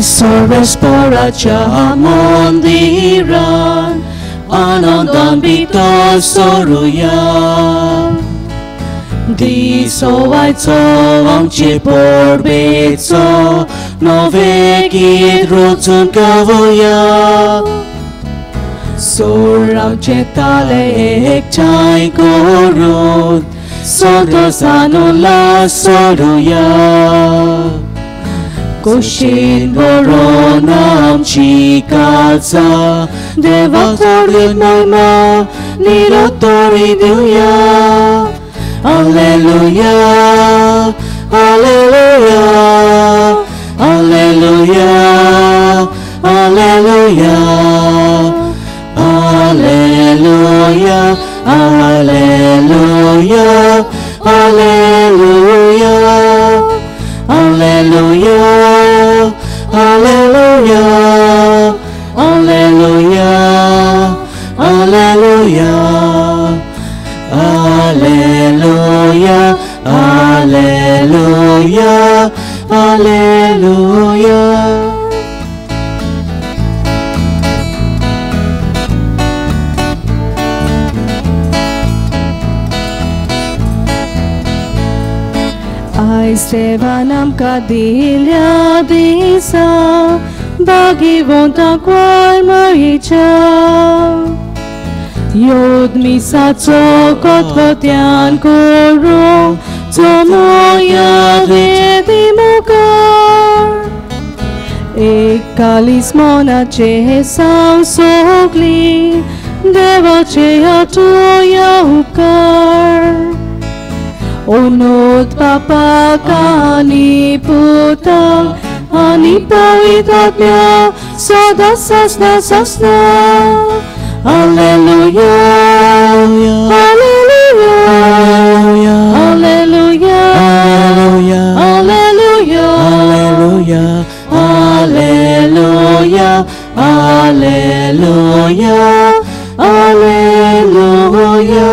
Soresparacha mondiran Anandan bito soruya Diso aitso amche porbetso Novekit rotsun kavoya Soram chetale ekchai korut Sotosanula soruya Koshin boronam chikatsa Deva korit nama nirotori duya Alleluia, Alleluia, Alleluia, Alleluia, Alleluia, Alleluia, Alleluia, Alleluia, Alleluia, Alleluia, Alleluia. Alleluia, Alleluia, Alleluia. Ai Stefanam kadilya disa bagi vonta qual maricha Yod misatso kotvotyan koro Tomoya vedimokar Ekalismona chehesam sogli Deva chehatoya ukar Onot papakani puta Ani pavitatmya sada sasna sasna Alleluia, Alleluia, Alleluia, Alleluia, Alleluia, Alleluia, Alleluia.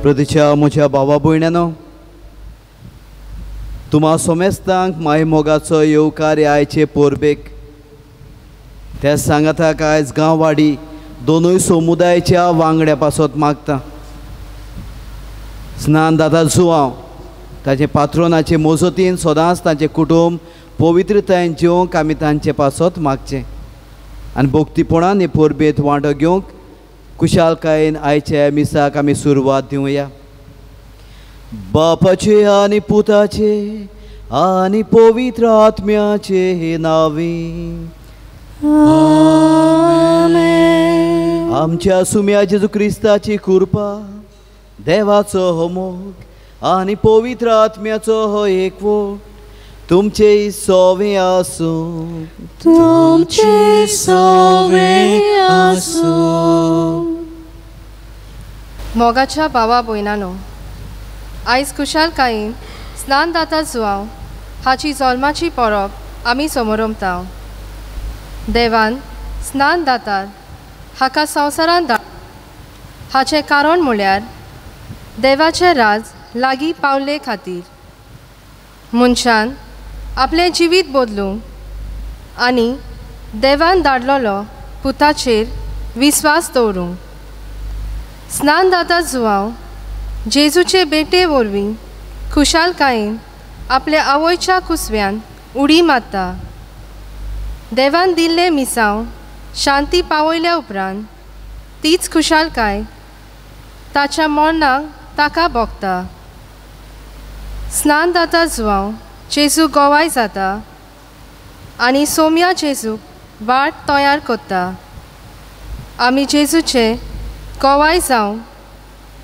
प्रतीच्या म्हज्या भावा भयणांनो तुम्हा सोमेस्तांक माय मोगाचो येवकार आयचे पोरबेक त्या सांगाता आयज गांववाडी दोनूय समुदायाच्या वांगड्या पासत मागता स्नान दाता जुवांव ताचे पात्रोनाचे मोजतीन सदांच तांचे कुटुंब पवित्रतायेन जेवंक आमी तांचे पासत मागचें आनी भक्तीपणान हे पोरबेत वांटो घेवंक कुशालकायेन आयच्या मिसाक आमी सुरवात दिवया बापाचे आनी पुताचे आनी पवित्र आत्म्याचे हे नावे Amen. आमच्या सुम्या जेजू क्रिस्ताची कृपा देवाचो हो मोग आनी पवित्र आत्म्याचो हो एकवट तुमचे सोवे आसूं तुमचे सोवे आसूं मोगाच्या भावा भयणांनो आयज कुशालकायेन स्नानदाता जुवांव हाची जल्माची परब आमी समोरमता देवान स्नानदातार हाका संवसारांत हाचें कारण म्हळ्यार देवाचें राज लागीं पावले खातीर मनशान आपलें जिवीत बदलूंक आनी देवान धाडलोलो पुताचेर विस्वास दवरूंक स्नानदाता जुवांव जेजूचे बेटे वरवीं खुशालकायेन आपल्या आवयच्या कुसव्यान उडी मारता देवान दिल्ले मिसांव शांती पावयल्या उपरांत तीच खुशालकाय ताच्या मरणाक ताका भोगता स्नानदाता जुवांव जेजू गोवाय जाता आनी सोम्या जेजूक वाट तयार करता आमी जेजूचे गोवाय जावं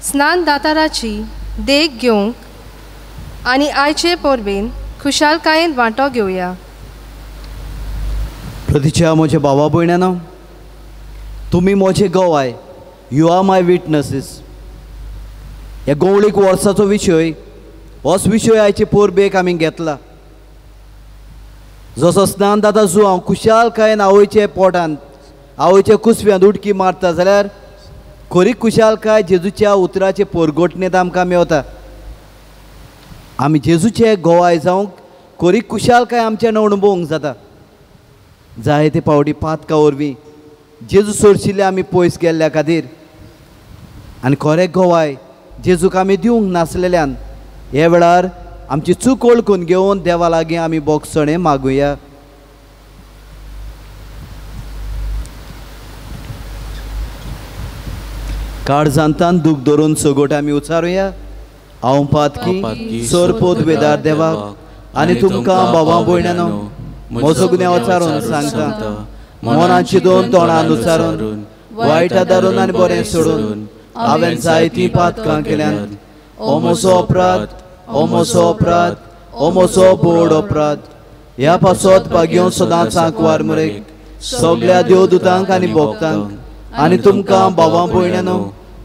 स्नानदाताराची देख घेवंक आनी आयचे परबेन खुशालकायेन वांटो घेवया प्रतीच्या म्हज्या भावा भयणांनो तुमी म्हजे गोवाय यू आर माय विटनसीस ह्या गवळीक वर्साचो विशय होच विशय आयचे परबेक आमी घेतला जसो स्नानदाता जुवांव खुशालकायेन आवयचे पोटांत आवयच्या कुसव्यांत उडकी मारता जाल्यार खरी खुशालकाय जेजूच्या उतराचे परगोटणेंत आमकां मेवता आमी जेजूचे गोवाय जावंक कोरी कुशालकाय आमच्यान अणभवूंक जाता. जायते पावटी पातका वरवीं जेजू सोडशिल्ले आमी पयस गेल्ल्या खातीर आनी खरें गोवाय जेजूक आमी दिवंक नासलेल्यान हे वेळार आमची चूक वळखून घेवन देवा लागीं आमी बोगसणे मागुया. काळजांतान दूख धरून सोगोट आमी उचारुया. हांव पातकी सोरपोत वेदार देवाक आनी तुमकां भावां भयणानो म्हजो गुन्यांव उचारून सांगता. मोनाची दोन तोंडां उचारून वायट आदारून आनी बरें सोडून हांवें जायतीं पातकां केल्यात. हो म्हजो अपराध, हो म्हजो अपराध, हो म्हजो बोड अपराध. ह्या पासत भाग्यो सदांच आंकवार मुरेक सगळ्या देवदूतांक आनी भक्तांक आनी तुमकां भावां भयणानो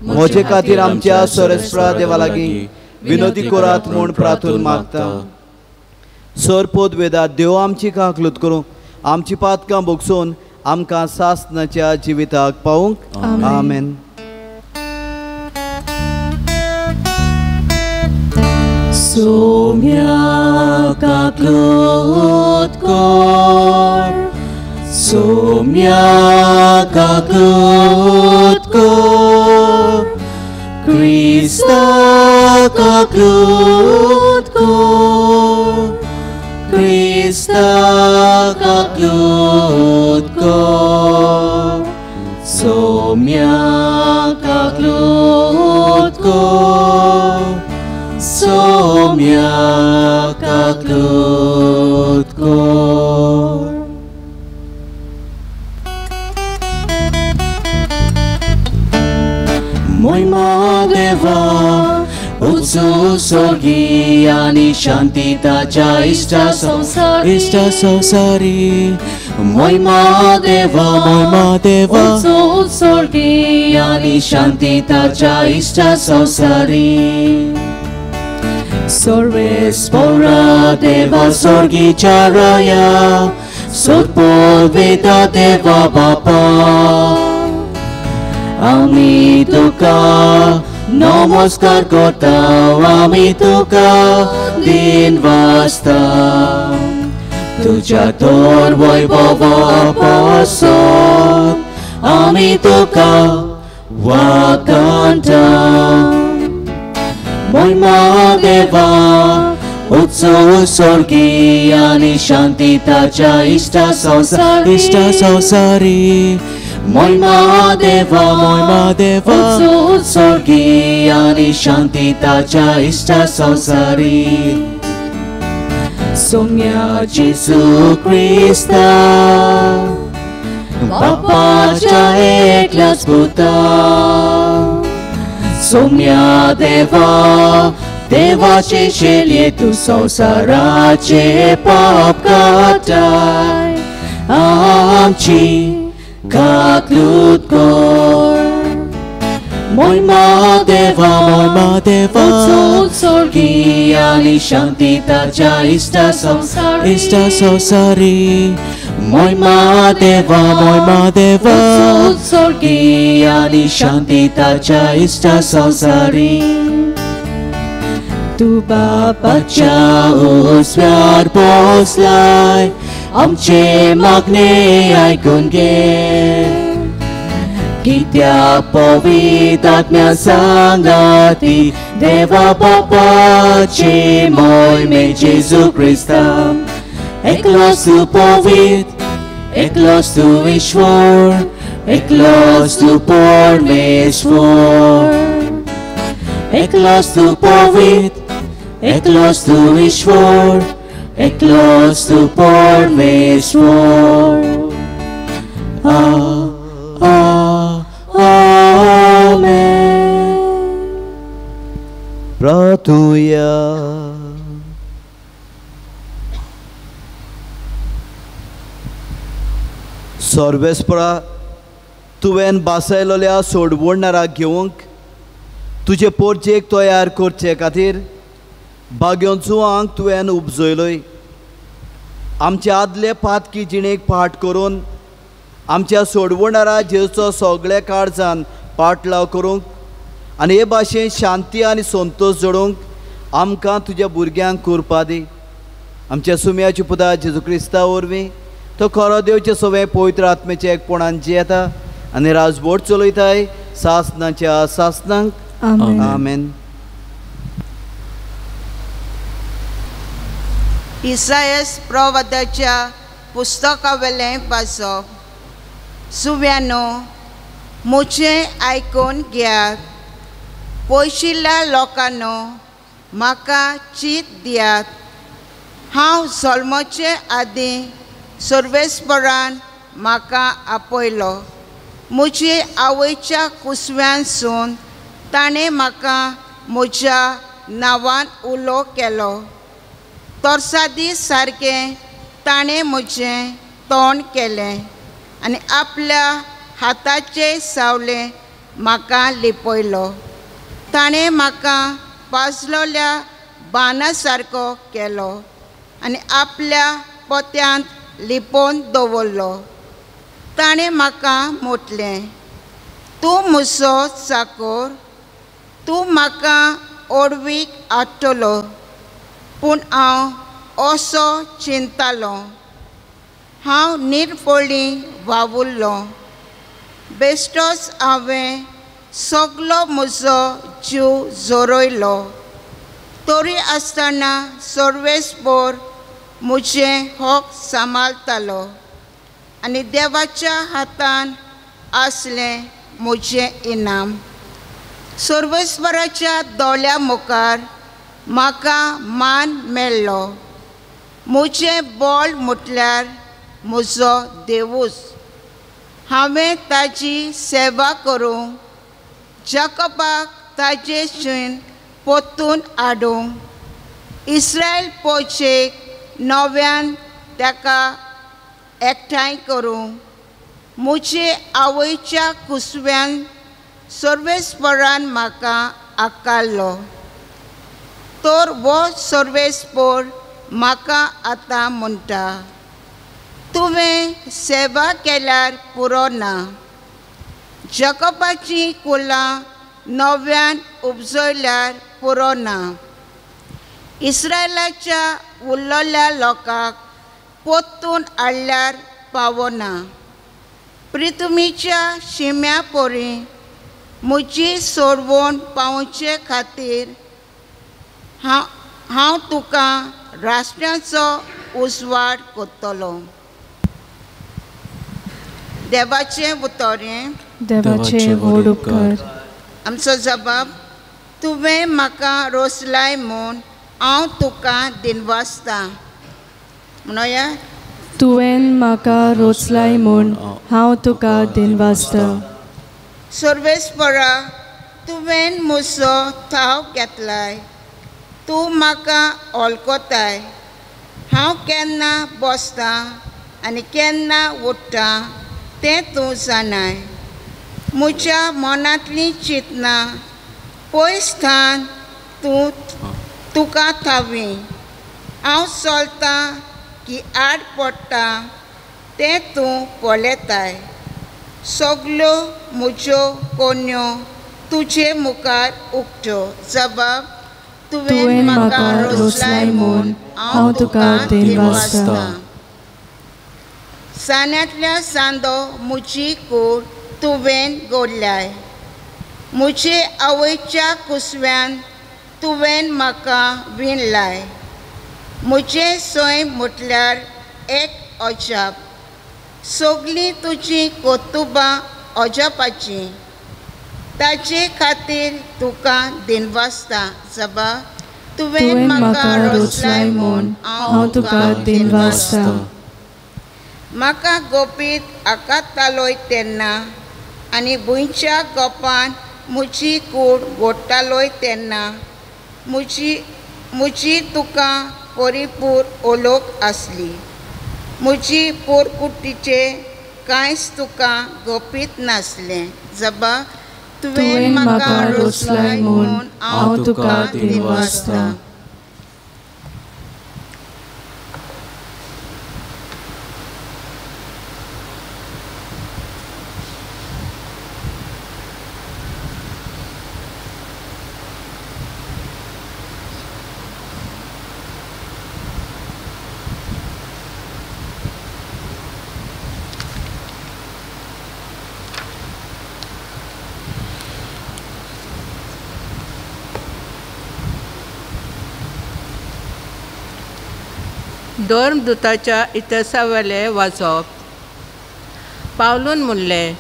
म्हजे खातीर आमच्या सरस्प्रा देवा लागीं विनोदी करात म्हूण प्रार्थून मागता. सरपोत वेदात देव आमची काकलूत करूं आमची पातकां भोगसून आमकां सासनाच्या जिविताक पावूंक. आमेन. सोम्या काकलूत कर, सोम्या काकलूत कर, क्रिस्ता काकलूत कर, क्रिस्ता काकलूत कर, सोम्या काकलूत कर, सोम्या काकलूत कर. Moima Deva, Utsu Sorgi, Ani Shantitacha Ista Sosari. Moima Deva, Utsu Sorgi, Ani Shantitacha Ista Sosari. Sorves Pora Deva Sorgi Charaya, Sorpo Veda Deva Bapa. Ami tuka namaskar korta, ami tuka din vasta. Tuja tor vaibhava pasat, ami tuka vakanta. Moima Deva, Utsu Sorgi, Ani Shantitacha Ista Sosari. Moima Deva, Utsu Sorgi, Ani Shantitacha Ista Sosari. Somya Jesu Krista, Bapacha Eklas Buddha. Somya Deva, Deva Chesheli tu Sosarache Papkatai. Amchi Kaklut kor. Moima Deva, Utsu Sorgi, Ani Shantitacha Ista Sosari. Moima Deva, Utsu Sorgi, Ani Shantitacha Ista Sosari. Tu Bapacha usvyar poslai, amche magne aikun ge. Kitya povitatmya sangati, Deva Bapache moime Jesu Krista. Eklos tu povit, eklos tu Ishvor, eklos tu Pormeshvor. Eklos tu povit, eklos tu Ishvor, eklos tu Pormeshvor. Amen. प्रार्थूया. सर्वेस्परा तुवें बासायलोल्या सोडवणाराक घेवंक तुजे पोरचेक तयार करचे खातीर भाग्योंचुआंक तुवें उपजयलोय. आमचे आदले पातकी जिणेक पाठ करून आमच्या सोडवणारा जेजूचो सगळे काळजान पाटलाव करूंक आनी हे भाशेन शांती आनी संतोश जोडूंक आमकां तुज्या भुरग्यांक करपा दी. आमच्या सुम्याची पुता जेजू क्रिस्ता वरवीं तो खरो देवचे सवे पवित्र आत्मेचे एकपणान जियेता आनी राजवट चलयताय सासनाच्या सासनांक आमेन. इसायास प्रवादाच्या पुस्तकावेलें वाचप. सुव्यानो, मुझें आयकून घेयात. पयशिल्ल्या लोकांनो, म्हाका चीत दियात. हांव जल्माचे आदीं सर्वेस्परान म्हाका आपयलो. म्हजे आवयच्या कुसव्यांसून ताणें म्हाका म्हज्या नांवान उलो केलो. तोरसादी सारकें ताणें म्हजें तोंड केलें आनी आपल्या हाताचे सावलें म्हाका लिपयलो. ताणें म्हाका पाजलोल्या बाना सारको केलो आनी आपल्या पोत्यांत लिपोवन दवरलो. ताणें म्हाका म्हटलें, तूं म्हजो चाकर, तूं म्हाका ओडवीक हाडटलो. पूण हांव असो चिंतालो, हांव निरफळी वावुरलो. बेश्टोच हांवें सगलो म्हजो जीव जोरोयलो. तरी आसतना सर्वेस्पर म्हजें हक सांबाळटालो आनी देवाच्या हातान आसलें म्हजें इनाम. सर्वेस्पराच्या दोळ्या मुखार म्हाका मान मेळ्ळो. म्हजें बळ म्हटल्यार म्हजो देवूच. हांवें ताची सेवा करूंक, जाकोबाक ताचे शीण पोत्तून हाडूंक, इस्रायल पोचेक नव्यान ताका एकठांय करूंक. म्हजे आवयच्या कुसव्यान सर्वेस्परान म्हाका आकारलो. तर वो सर्वेस्पर म्हाका आतां म्हणटा, तुवें सेवा केल्यार पुरो ना. जाकोबाची कुलां नव्यान उपजयल्यार पुरो ना. इस्रायलाच्या उरलेल्या लोकांक पोत्तून हाडल्यार पावना. प्रिथुमीच्या शिम्या पोरी म्हजी सोडवण पावोवचे खातीर हांव तुका राष्ट्रांचो उजवाड करतलो. देवाचें उतोरें. देवाचें व्हड उपकार. आमचो जबाब. तुवें म्हाका रोसलाय म्हूण हांव तुका दिनवासतां. म्हणया, तुवें म्हाका रोचलाय म्हूण हांव तुका दिनवासतां. सर्वेस्परा, तुवें म्हजो थाव घेतलाय. तूं म्हाका वळखताय. हांव केन्ना बसतां आनी केन्ना उठ्ठां तें तूं जाणाय. म्हज्या मनांतलीं चिंतनां पयसथान तुका थावी. हांव चलतां की आड पडटा तें तूं पळयताय. सगल्यो म्हज्यो कोन्यो तुजे मुखार उक्त्यो. जबाब. तुवें म्हाका रोसलाय म्हूण हांव तुका दिनवासतां. सान्यांतल्या सांदो म्हजी कूड तुवें गोडल्याय. म्हजे आवयच्या कुसव्यान तुवें म्हाका विणलाय. म्हजें सय म्हटल्यार एक अजाप. सगलीं तुजीं कोतुबां अजापाचीं. ताचे खातीर तुका दिनवासतां. जबा. तुवें म्हाका रोचलाय म्हूण हांव तुका दिनवासतां. म्हाका गोपीत आकाततालोय तेन्ना आनी भुंयच्या गोपान म्हजी कूड घोडटालोय तेन्ना म्हजी तुका परिपूर ओलोक आसली. म्हजी पोरकुटीचे कांयच तुका गोपीत नासलें. जबा. तुवें म्हाका रोचलाय म्हूण हांव तुका दिनवासतां. धर्मदुताच्या इतिहासावेले वाचप. पावलून म्हणलें,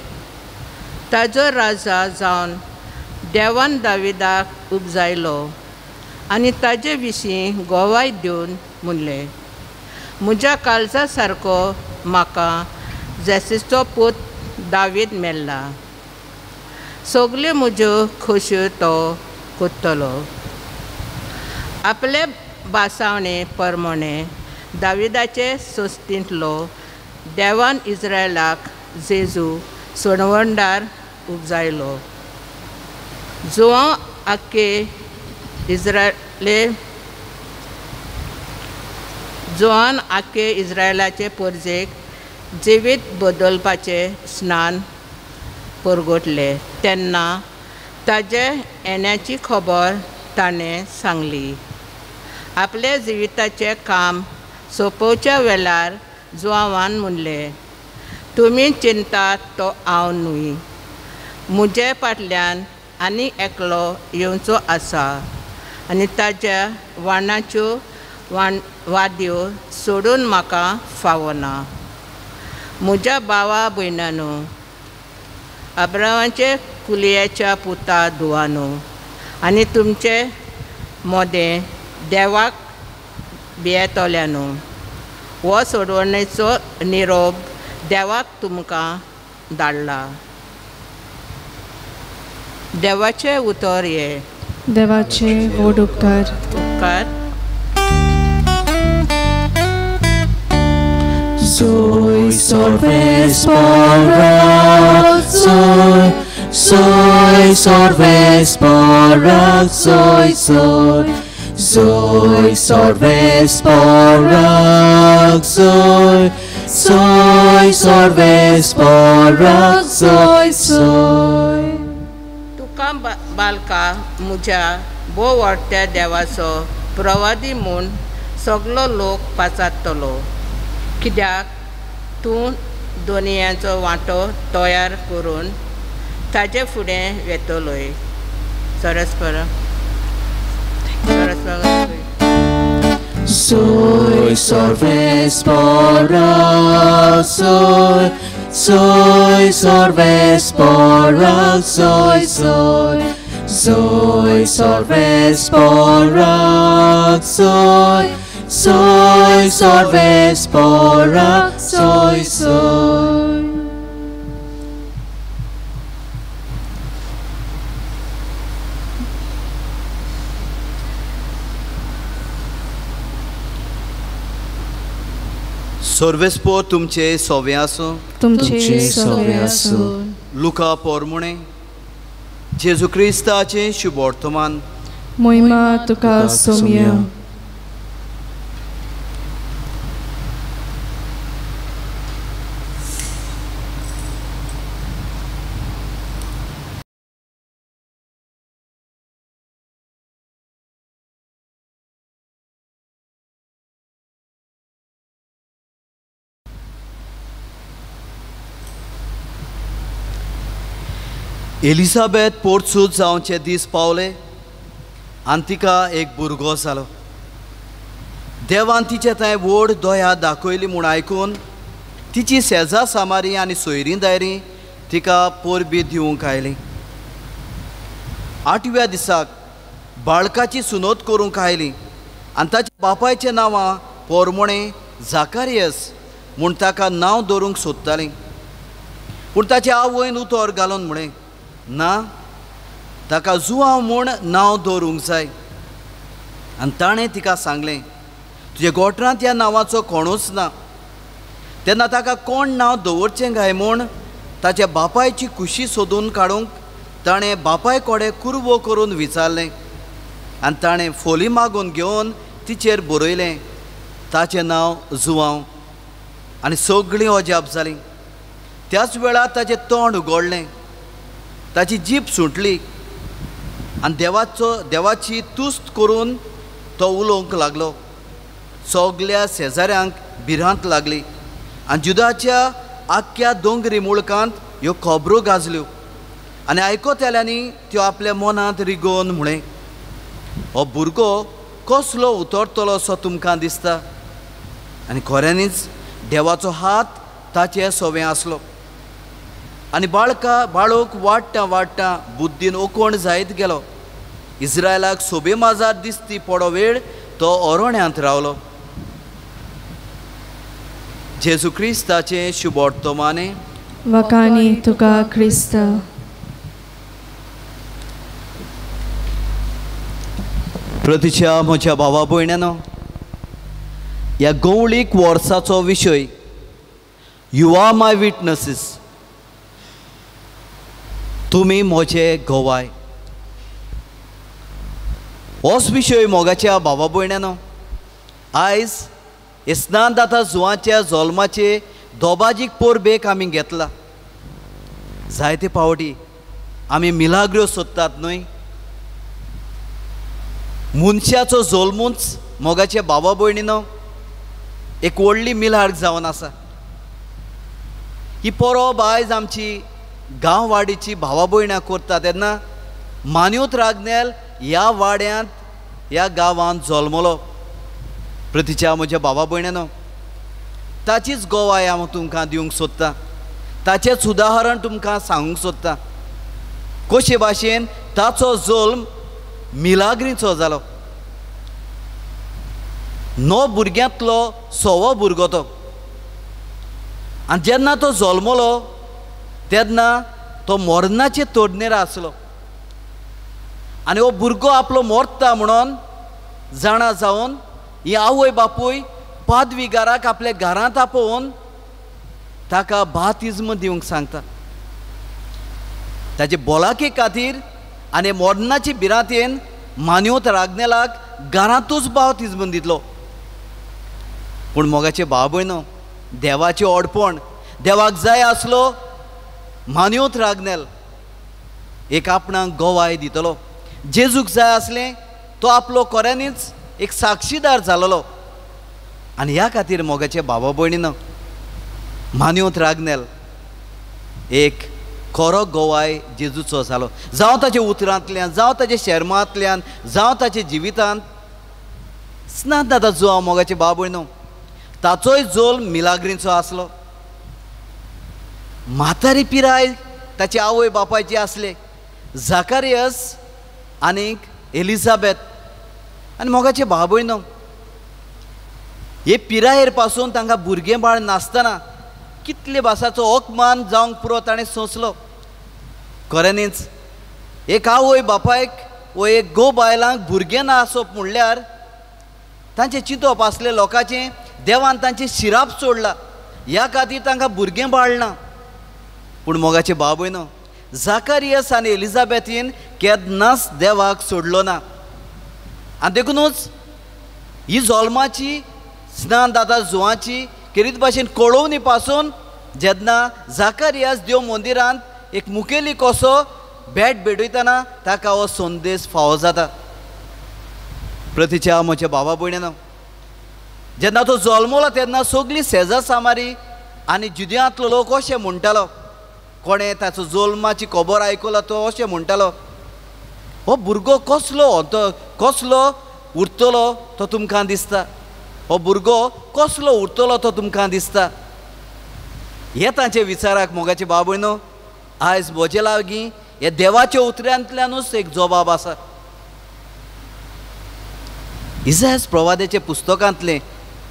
ताजो राजा जावन देवान दाविदाक उपजायलो आनी ताजे विशीं गोवाय दिवन म्हणलें, म्हज्या काळजा सारको म्हाका जेसीचो पूत दावीद मेल्ला. सगल्यो म्हज्यो खोश्यो तो कोत्तलो. आपले बासावणे प्रमाणे दाविदाचे सोस्तींतलो देवान इस्रायलाक जेजू सोडवंडार उपजायलो. जुवां आख्खे इस्रायलाचे परजेक जिवीत बदलपाचे स्नान परगटले तेन्ना ताजे येण्याची खबर ताणें सांगली. आपले जिविताचें काम सोंपोवच्या वेळार जुआवान म्हणलें, तुमी चिंतात तो हांव न्हय. म्हजे फाटल्यान आनी एकलो येवचो आसा आनी ताज्या वाणाच्यो वाद्यो सोडून म्हाका फावना. म्हज्या भावा भयणांनो, अब्रामाचे कुलयेच्या पुता धुवानो, आनी तुमचे मोदें देवाक भियेतोल्यानो, हो सोडवणेचो निरोप देवाक तुमकां धाडला. देवाचे उतर हे. देवाचे व्हड उपकार. Soy sorbes barak, soy sorbes barak, soy sorbes barak, soy sorbes barak, soy. तुका बालका म्हज्या भोव व्हडट्या देवाचो प्रवादी म्हूण सगलो लोक पाचारतलो, कित्याक तूं दोनयांचो वांटो तयार करून ताजे फुडें वेतलोय. सरस्पर Soy sorbes barak, soy sorbes barak, soy sorbes barak, soy sorbes barak, soy. सर्वेस्पो तुमचे सोवे आसूं. तुमचे सोवे आसूं. लुका पोरमुणे जेजू क्रिस्ताचें शुभ वर्तमान. महिमा तुका सोम्या. एलिझाबेथ पोर्तसूज जावचे दीस पावले आनी तिका एक भुरगो जालो. देवान तिचे थंय व्हड दया दाखयली म्हूण आयकून तिची शेजा सामारी आनी सोयरीं दायरीं तिका पोरबी दिवंक आयलीं. 8व्या दिसाक बाळकाची सुनोत करूंक आयली आनी ताच्या बापायचें नांवां पोरमोणें जाकारियस म्हूण ताका नांव दवरूंक सोदतालीं. पूण ताच्या आवयन उतर घालून म्हळें, ना, ताका जुआंव म्हूण नांव दवरूंक जाय. आनी ताणें तिका सांगलें, तुजे गोठरांत ह्या नांवाचो कोणूच ना. तेन्ना ताका कोण नांव दवरचें काय म्हूण ताच्या बापायची कुशी सोदून काडूंक ताणें बापाय कोडे कुरवो करून विचारलें आनी ताणें फोली मागून घेवन तिचेर बरयलें, ताचें नांव जुआंव. आनी सगळीं अजाप जालीं. त्याच वेळार ताचें तोंड उगडलें, ताची जीब सुटली आनी देवाची तुस्त करून तो उलोवंक लागलो. सगल्या शेजाऱ्यांक भिरांत लागली आनी जुदाच्या आख्ख्या दोंगरी मुळकांत ह्यो खबरो गाजल्यो आनी आयकोतेल्यांनी त्यो आपल्या मनांत रिगोवन म्हळें, हो भुरगो कसलो उतरतलो असो तुमकां दिसता. आनी खऱ्यांनीच देवाचो हात ताचे सोबे आसलो आनी बाळूक वाडटा वाडटा बुद्धीन ओकोण जायत गेलो. इस्रायलाक सोबे माजार दिसती पडो वेळ तो अरोण्यांत रावलो. जेजू क्रिस्ताचे शुभ वर्तमाने. वकानी तुका क्रिस्त. प्रतीच्या म्हज्या भावा भयण्यानो, ह्या गवळीक वर्साचो विशय यू आर माय विटनसीस. तुमी म्हजे गवाय. होच विशय मोगाच्या भावा भयण्यानो आयज हे स्नानदाता जुवांच्या जल्माचे दोबाजीक परबेक आमी घेतला. जायते पावटी आमी मिलाग्र्यो सोदतात न्हय. मनशाचो जल्मूच मोगाच्या भावा भयणीनो एक व्हडली मिलाग्र जावन आसा. ही परब आयज आमची गांववाडीची भावा भयणां करता तेन्ना मान्योत रागनेल ह्या वाड्यांत ह्या गांवांत जल्मलो. प्रतीच्या म्हज्या भावा भयण्यानो, ताचीच गोवाय हांव तुमकां दिवंक सोदतां. ताचेंच उदाहरण तुमकां सांगूंक सोदतां. कशे भाशेन ताचो जल्म मिलाग्रीचो जालो. 9 भुरग्यांतलो 6वो भुरगो तो. आनी जेन्ना तो जल्मलो तेन्ना तो मरणाचे तोडणेर आसलो. आनी हो भुरगो आपलो मोरता म्हणून जाणा जावन ही आवय बापूय पादविगाराक आपल्या घरांत आपोवन ताका बातिज्म दिवंक सांगता. ताचे बोलाके खातीर आनी मरणाची भिरांतेन मान्योत रागनेलाक घरांतूच बातिज्म दितलो. पूण मोगाचे भाव भयणो, देवाचें ओडपण देवाक जाय आसलो. मान्योत रागनेल एक आपणाक गोवाय दितलो. जेजूक जाय आसलें तो आपलो खऱ्यांनीच एक साक्षीदार जालोलो. आनी ह्या खातीर मोगाचे भावा भयणीनो, मान्योत रागनेल एक खरो गोवाय जेजूचो जालो. जावं ताच्या उतरांतल्यान, जावं ताच्या शर्मांतल्यान, जावं ताच्या जिवितांत. स्नानदाता जो हांव मोगाचे भाव भयणो, ताचोय जल्म मिलाग्रीचो आसलो. म्हातारी पिराय ताचे आवय बापायचे आसले, झाकारियस आनीक एलिझाबेथ. आनी मोगाचे भाव भयणो, हे पिरायेर पासून तांकां भुरगें बाळ नासतना कितले भासाचो ओकमान जावंक पुरो ताणें सोंसलो. खऱ्यांनीच एक आवय बापायक वो एक गो बायलांक भुरगें ना आसप म्हणल्यार तांचें चिंतप आसलें लोकांचें देवान तांचें शिराप सोडला. ह्या खातीर तांकां भुरगें बाळ ना. पूण मोगाचे भाव भयणो, झाकारियस आनी एलिझाबेथीन केन्नाच देवाक सोडलो ना. आनी देखूनच ही जल्माची स्नानदाता जुवांची खेरीत भाशेन कळोवणी पासून जेन्ना झाकारियास देव मंदिरांत एक मुखेली कसो भेट भेटयतना ताका हो संदेश फावो जाता. प्रतीच्या म्हज्या भावा भयण्यानो, जेन्ना तो जल्मलो तेन्ना सगळी सेजा सामारी आनी जुदियांतलो लोक अशें म्हणटालो, कोणें ताचो जल्माची खबर आयकलो तो अशें म्हणटालो, हो भुरगो कसलो उरतलो तो तुमकां दिसता. हो भुरगो कसलो उरतलो तो तुमकां दिसता. हे तांचे विचाराक मोगाचे भाव भयणो आयज म्हजे लागीं हे देवाच्या उतरांतल्यानूच एक जबाब आसा. इसायास प्रवाद्याचे पुस्तकांतलें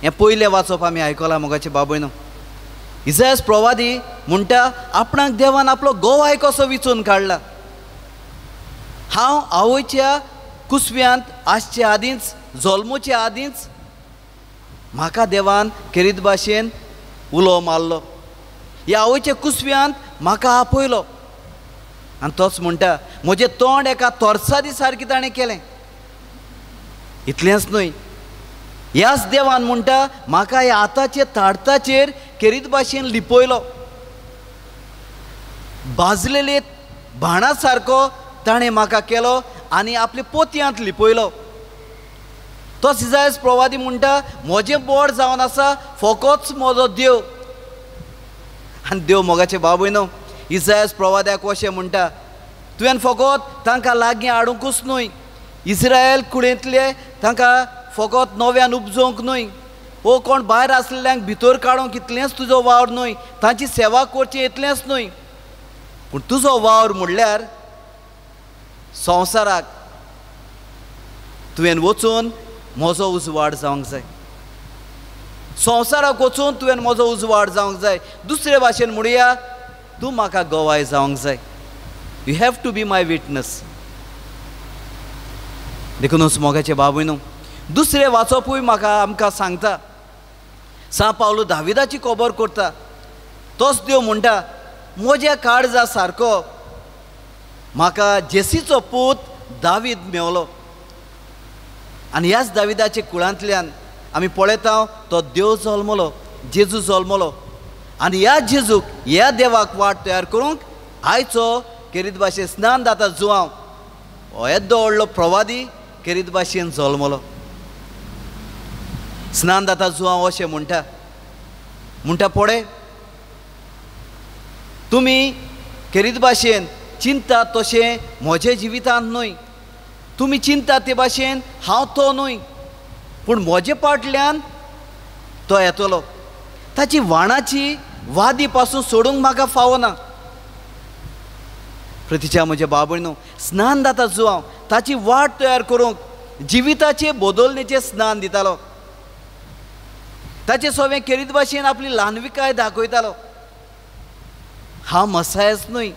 हें पयलें वाचप आमी आयकलां मोगाचे भाव भयणो. इसायास प्रवादी म्हणटा आपणाक देवान आपलो गोवाय कसो विचून काडला. हांव आवयच्या कुसव्यांत आसचे आदींच, जल्मोच्या आदींच म्हाका देवान खेरीत भाशेन उलो मारलो. ह्या आवयच्या कुसव्यांत म्हाका आपयलो. आनी तोच म्हणटा म्हजें तोंड एका तोरसादी सारकें ताणें केलें. इतलेंच न्हय, ह्याच देवान म्हणटा म्हाका ह्या आतांचे ताडताचेर खेरीत भाशेन लिपयलो. भाजलेले भाणा सारको ताणें म्हाका केलो आनी आपले पोतयांत लिपयलो. तोच इसायास प्रवादी म्हणटा म्हजें बोड जावन आसा फकत म्हजो देव. आनी देव मोगाचे भाव भयणो इसायास प्रवाद्याक अशें म्हणटा, तुवें फकत तांकां लागीं हाडूंकूच न्हय, इस्रायल कुळेंतले तांकां फकत नव्यान उपजोवंक न्हय, ओ कोण भायर आसलेल्यांक भितर काडूंक इतलेंच तुजो वावर न्हय, तांची सेवा करची इतलेंच न्हय, पूण तुजो वावर म्हणल्यार संवसाराक तुवें वचून म्हजो उजवाड जावंक जाय. संवसाराक वचून तुवें म्हजो उजवाड जावंक जाय. दुसरे भाशेन म्हणुया, तूं म्हाका गवाय जावंक जाय. You have to be my witness. देखूनच मोगाचे बाबूय न्हू, दुसरे वाचपूय म्हाका आमकां सांगता, सा पावलो दाविदाची खबर करता. तोच देव म्हणटा, म्हज्या काळजा सारको म्हाका जेसीचो पूत दावीद मेवलो. आनी ह्याच दाविदाचे कुळांतल्यान आमी पळयता तो देव जल्मलो, जेजू जल्मलो. आनी ह्या जेजूक, ह्या देवाक वाट तयार करूंक आयचो केरीत भाशेन स्नान जाता जुवांव हो येदो व्हडलो प्रवादी केरीत भाशेन जल्मलो. स्नान जाता जुवांव अशें म्हणटा पळय, तुमी केरीत भाशेन चिंता तशें म्हजे जिवितांत न्हय, तुमी चिंता ते भाशेन हांव तो न्हय, पूण म्हजे फाटल्यान तो येतलो. ताची वाणाची वादी पासून सोडूंक म्हाका फावना. प्रतीच्या म्हज्या बाबूयनो, स्नान जाता जुवांव ताची वाट तयार करूंक जिविताचे बदलणेचें स्नान दितालो. ताचे सगळें केरीत भाशेन आपली ल्हानविकाय दाखयतालो. हांव मसायच न्हय.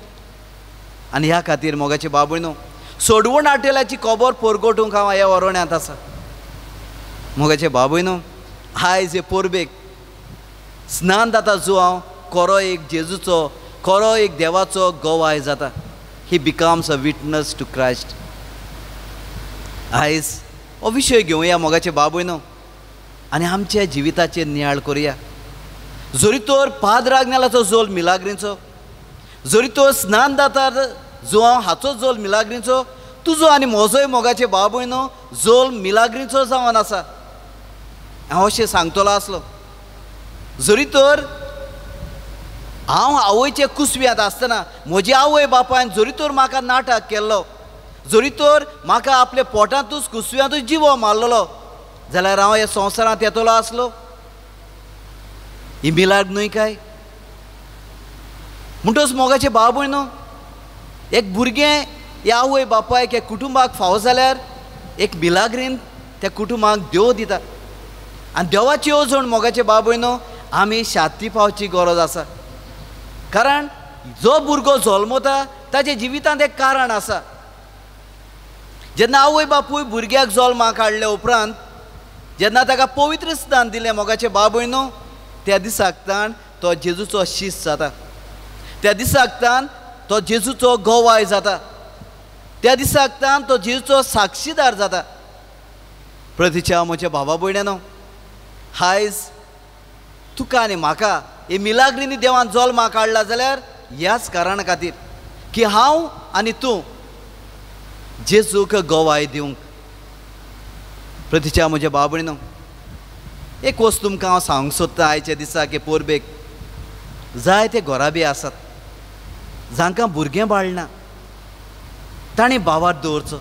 आनी ह्या खातीर मोगाचे बाबूयनो, सोडवण आटेलाची खबर परगटूंक हांव ह्या वरोण्यांत आसा. मोगाचे बाबूयनो, आयज हे पोरबेक स्नान जाता जुवांव खरो एक जेजूचो, खरो एक देवाचो गवाय जाता. He becomes a witness to Christ. आयज हो विशय घेवया मोगाचे बाबूयनो, आनी आमच्या जिविताचेर नियाळ करुया. जरी तर पाद्राग्नालाचो जोल मिलाग्रींचो, जरी तर स्नान जाता जुवांव हाचो जोल मिलाग्रींचो, तुजो आनी म्हजोय मोगाचे बाबूयनो जोल मिलाग्रींचो जावन आसा. हांव अशें सांगतलो आसलो, जरी तर हांव आवयचे कुसव्यांत आसतना म्हजी आवय बापायन जरी तर म्हाका नाटक केल्लो, जरी तर म्हाका आपल्या पोटांतूच कुसव्यांतूच जिवो मारलेलो, जाल्यार हांव ह्या संवसारांत येतलो आसलो. ही मिलाग न्हय काय? म्हणटच मोगाचे बाबूयनो, एक भुरगें ह्या आवय बापायक ह्या कुटुंबाक फावो जाल्यार एक मिलाग्रीन त्या कुटुंबाक देव दिता. आनी देवाची येवजण मोगाचे बाबूयनो आमी शांती पावची गरज आसा. कारण जो भुरगो जल्मता ताच्या जिवितांत एक कारण आसा. जेन्ना आवय बापूय भुरग्याक जल्माक हाडले उपरांत जेन्ना ताका पवित्र स्नान दिलें मोगाचे बाबूयनो, त्या दिसाकतान तो जेजूचो शिश्य जाता. त्या दिसाकतान तो जेजूचो गवाय जाता. त्या दिसाकतान तो जेजूचो साक्षीदार जाता. प्रतीच्या म्हज्या भावा भयण्यानो, आयज तुका आनी म्हाका हे मिलाग्रींनी देवान जल्माक हाडला जाल्यार ह्याच कारणा खातीर की हांव आनी तूं जेजूक गवाय दिवंक. प्रतीच्या म्हज्या बाबूयनो, एक वस्त तुमकां हांव सांगूंक सोदतां आयच्या दिसा की पोरबेक जायते घोराबी आसात जांकां भुरगें बाळना, ताणें भावार दवरचो.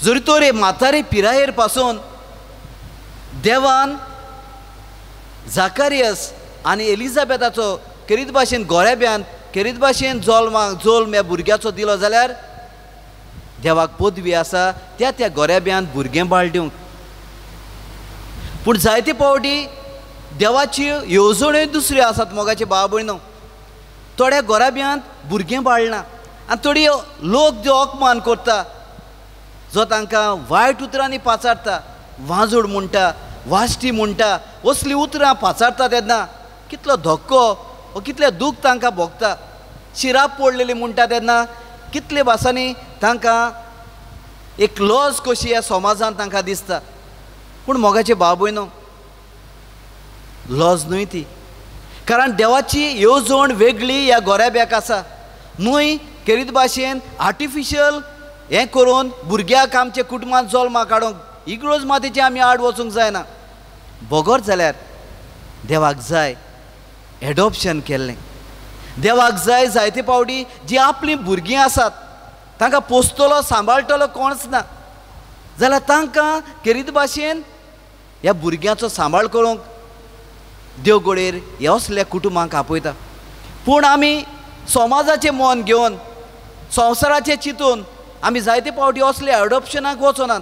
जरी तर हे म्हातारे पिरायेर पासून देवान जाकारियस आनी एलिझाबेथाचो केरीत भाशेन गोऱ्याब्यान केरीत भाशेन जल्म ह्या भुरग्याचो दिलो जाल्यार देवाक पदवी आसा त्या गोऱ्याब्यान भुरगें बाळ दिवंक. पूण जायते फावटी देवाची येवजण्यो दुसऱ्यो आसात मोगाचे बाबूयनो. थोड्या गोऱ्याब्यांत भुरगें बाळना आनी थोडी लोक जो अपमान करता, जो तांकां वायट उतरांनी पाचारता, वाजूड म्हणटा, वाश्टी म्हणटा, असलीं उतरां पाचारता तेन्ना कितलो धक्को वा कितलें दूख तांकां भोगता. शिराप पडलेली म्हणटा तेन्ना कितले भासांनी तांकां एक लॉज कशी ह्या समाजांत तांकां दिसता. पूण मोगाचे बाबूयनो, लॉज न्हय ती. कारण देवाची येवजण वेगळी ह्या गोऱ्याब्याक आसा. न्हय केरीत भाशेन आर्टिफिशियल हें करून भुरग्याक आमच्या कुटुंबांत जल्माक हाडूंक इग्रोज मातेचें आमी आड वचूंक जायना. बोगोर जाल्यार देवाक जाय एडॉप्शन केल्लें. देवाक जाय जायते फावटी जी आपलीं भुरगीं आसात तांकां पोसतलो सांबाळटलो कोणच ना, जाल्यार तांकां केरीत भाशेन ह्या भुरग्याचो सांबाळ करूंक देव गोडेर ह्या असल्या कुटुंबांक आपयता. पूण आमी समाजाचें मन घेवन संवसाराचें चिंतून आमी जायते फावटी असले एडॉप्शनाक वचनात.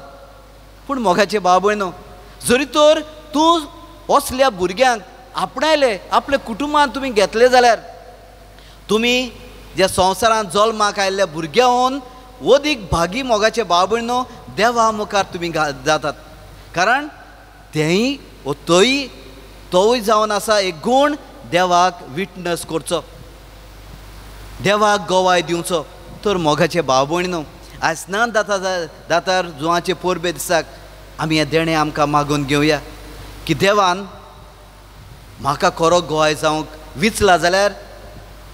पूण मोगाचे भाव भयणो, जरी तर तूं असल्या भुरग्यांक आपणायले, आपल्या कुटुंबान तुमी घेतले जाल्यार तुमी ज्या संवसारांत जल्माक आयिल्ल्या भुरग्याहून अदीक भागी मोगाचे भाव भयणो देवा मुखार तुमी जातात. कारण तेंय तोय जावन आसा एक गूण देवाक विटनस करचो, देवाक गोवाय दिवचो. तर मोगाचे भाव भयणो, आयज स्नान दातार जुवाचे पोरबे दिसाक आमी हें देणें आमकां मागून घेवया की देवान म्हाका खरो गोवाय जावंक विचला जाल्यार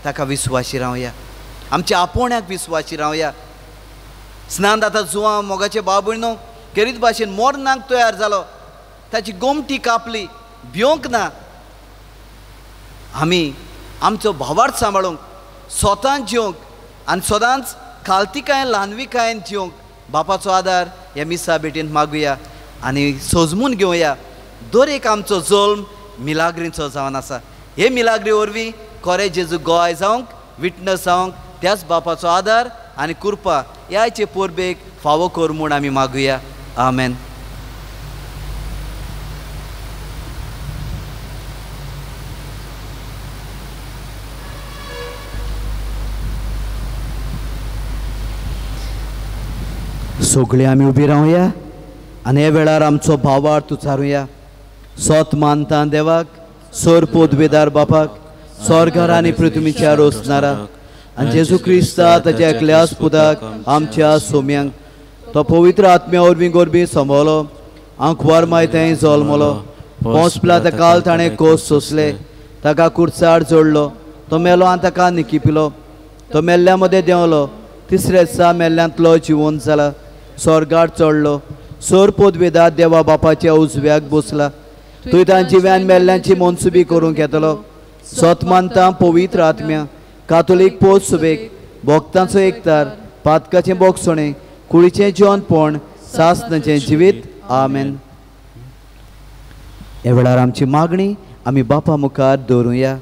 ताका विस्वासी रावया, आमच्या आपोण्याक विस्वासी रावया. स्नान दाता जुवां मोगाचे भाव भयणो केरीत भाशेन मोरनाक तयार जालो, ताची गोमटी कापली, भिवंक ना. आमी आमचो भावार्थ सांबाळूंक, स्वतान जिवंक आनी सदांच खालतीकायेन ल्हानविकायेन जिवंक बापाचो आदार ह्या मिसा बेटीन मागुया आनी सजमून घेवया. दर एक आमचो जल्म मिलाग्रीचो जावन आसा. हे मिलाग्री वरवीं खरें जेजू गोंय जावंक, विटनस जावंक त्याच बापाचो आदार आनी कृपा ह्याचे पोरबेक फावो कर म्हूण आमी मागुया. आमेन. सगळीं आमी उबी रावया आनी हे वेळार आमचो भावार्थ उचारुया. सोत मानता देवाक, सोर पोदवेदार बापाक, स्वर्गार आनी पृथ्वीच्या रोसणारा आनी जेजू क्रिस्ता ताच्या एकल्या पुताक आमच्या सोम्यांक तो पवित्र आत्म्या वरवीं गोरबी संभवलो, आंखवार मायतें जल्मलो, पोंसपला त्या काल ताणें कोस सोंसले, ताका कुर्चाड जोडलो, तो मेलो आनी ताका निकिपिलो, तो मेल्ल्या मदें देंवलो, तिसऱ्या दिसा मेल्ल्यांतलो जिवंत जाला, स्वर्गार चडलो, सोर पोदवेदार देवा बापाच्या उजव्याक बसला, थंय तां जिव्यान मेल्ल्यांची मनसुबी करूंक येतलो. सतमानता पवित्र आत्म्या, कातोलीक पोस सुबेक, भक्तांचो एकतार, पातकाचें बोगसणें, कुळीचें जेवणपण, सासणाचें जिवीत. आमेन. हे वेळार आमची मागणी आमी बापा मुखार दवरुया.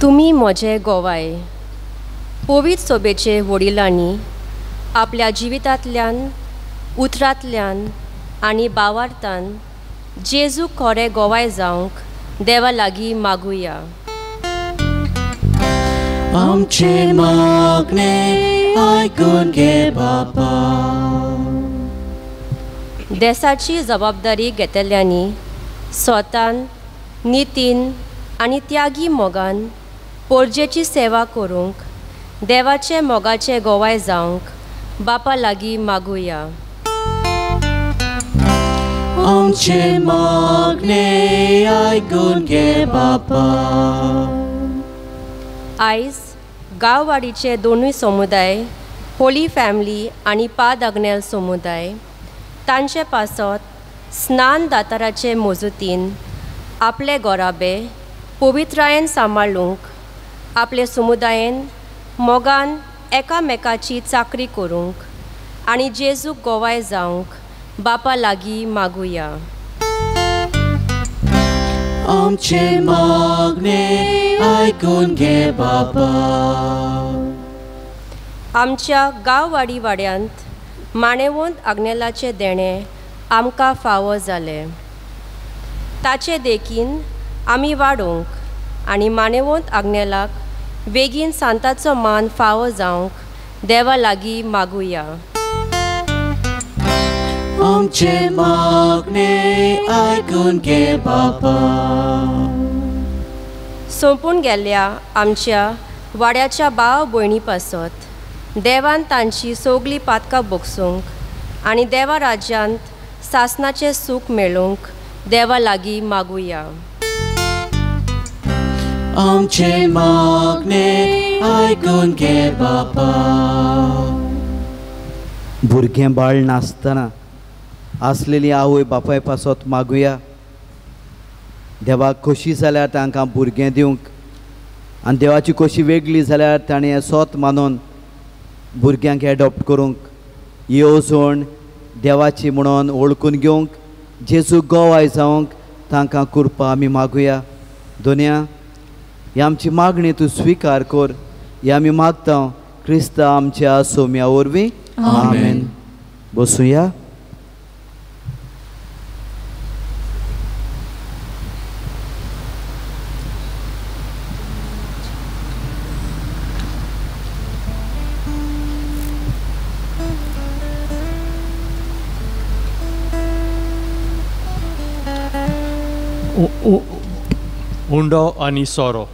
तुमी म्हजे गोवाय. पवित्र सोबेचे वडिलांनी आपल्या जिवितांतल्यान, उतरांतल्यान आनी भावार्थान जेजू खरें गोवाय जावंक देवा लागीं मागुया. आमचे मागणे आयकून घे बापा. देशाची जबाबदारी घेतल्यांनी स्वतान, नितीन आनी त्यागी मोगान पोरजेची सेवा करूंक देवाचे मोगाचे गोवाय जावंक बापा लागीं मागुया. आमचे मागणे आयकून घे बापा. आयज गांववाडीचे दोनूय समुदाय, होली फॅमिली आनी पाद अग्नेल समुदाय, तांचे पासत स्नान दाताराचे मोजूतीन आपले गोराबे पवित्रायेन सांबाळूंक, आपले समुदायेन मोगान एकामेकाची चाकरी करूंक आनी जेजूक गोवाय जावंक बापा लागीं मागुया. आमचे मागणे आयकून घे बापा. आमच्या गांववाडी वाड्यांत माणेवंत आग्नेलाचे देणें आमकां फावो जालें. ताचे देखीन आमी वाडोवंक आनी माणेवंत आग्नेलाक बेगीन सांताचो मान फावो जावंक देवा लागीं मागुया. आमचे मागणे आयकून घे बापा. सोंपून गेल्ल्या आमच्या वाड्याच्या भाव भयणी पासत देवान तांची सगळीं पातकां बोगसूंक आनी देवा राज्यांत सासणाचें सूख मेळूंक देवा लागीं मागुया. आमचे मागणे आयकून घे बापा. भुरगें बाळ नासतना आसलेली आवय बापाय पासत मागुया. देवाक खोशी जाल्यार तांकां भुरगें दिवंक आनी देवाची खोशी वेगळी जाल्यार ताणें हें सोत मानून भुरग्यांक एडॉप्ट करूंक येवजण देवाची म्हणून ओळखून घेवंक जेजू गोवाय जावंक तांकां कृपा आमी मागुया. दोनया ही आमची मागणी तूं स्विकार कर. ही आमी मागता क्रिस्ता आमच्या सोम्या वरवीं. आमेन. बसूया. उंडो आनी सोरो.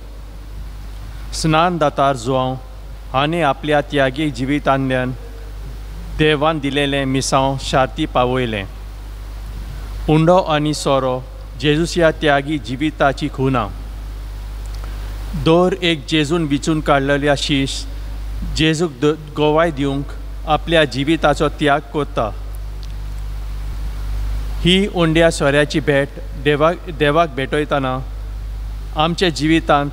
स्नान दातार जुआंव हाणें आपल्या त्यागी जिवितांतल्यान देवान दिलेलें मिसांव शार्ती पावयलें. उंडो आनी सोरो जेजूच्या त्यागी जिविताची खुणां. दर एक जेजून विचून काडलेल्या शीश जेजूक गोवाय दिवंक आपल्या जिविताचो त्याग करता. ही उंड्या सोऱ्याची भेट देवाक भेटयतना आमच्या जिवितांत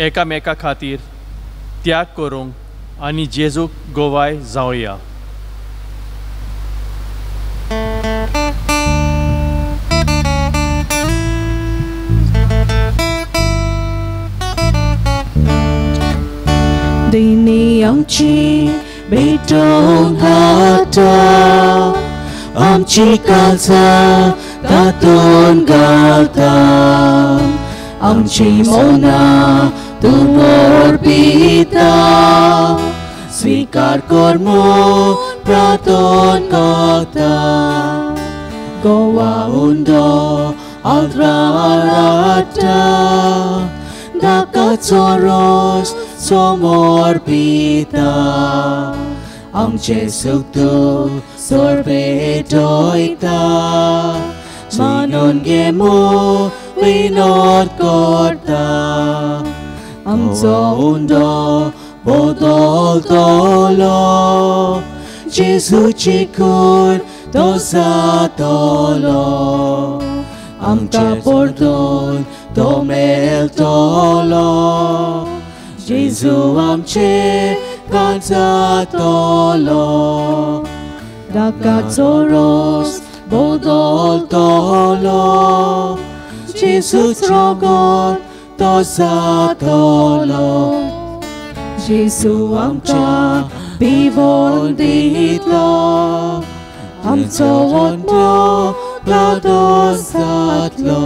एकामेका खातीर त्याग करूंक आनी जेजूक गोवाय जावया. देणी आमची भेटून घाता आमची काळजां तातून घालता. आमची मोना तूं मोरपिता स्वीकार कर मो प्रार्थना करता. गोवा उंडो आल्त्राराटा दाकाचो रोस समोर पिता. आमचे सुख तूं सोरपेटयता मानून घे मो विनोद करता. आमचो उंडो बदलतलो जेजूची खून तो जातलो. आमकां परतून तो मेळटलो जेजू आमचे घाल जातलो. दाकाचो रोस बदलतलो जेजूच रोगोन तो जातलो. जेजू आमकां पिवोन दितलो आमचो आत्मा लादो जातलो.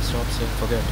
Stop, say, forget.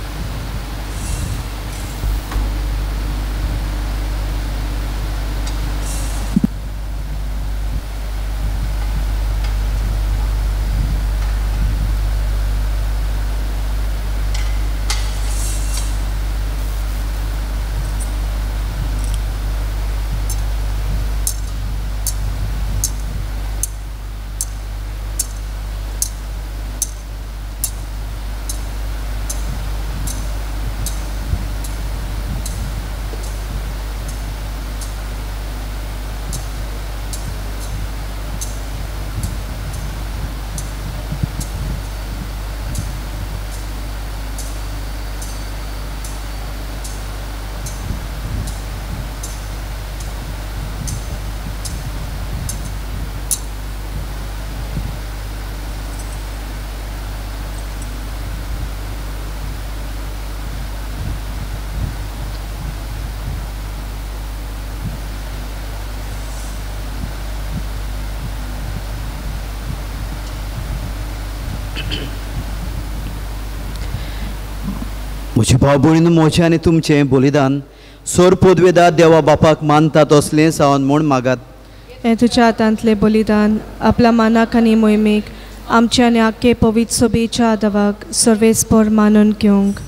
म्हजे भाव भयण मोचे आनी तुमचें बलिदान सोर पदवेदार देवा बापाक मानतात असलें सावन म्हूण मागात. हें तुज्या हातांतलें बलिदान आपल्या मानाक आनी मोहिमेक आमचे आनी आख्खे पवित्र सोबेच्या आदावाक सर्वेस्पर मानून घेवंक.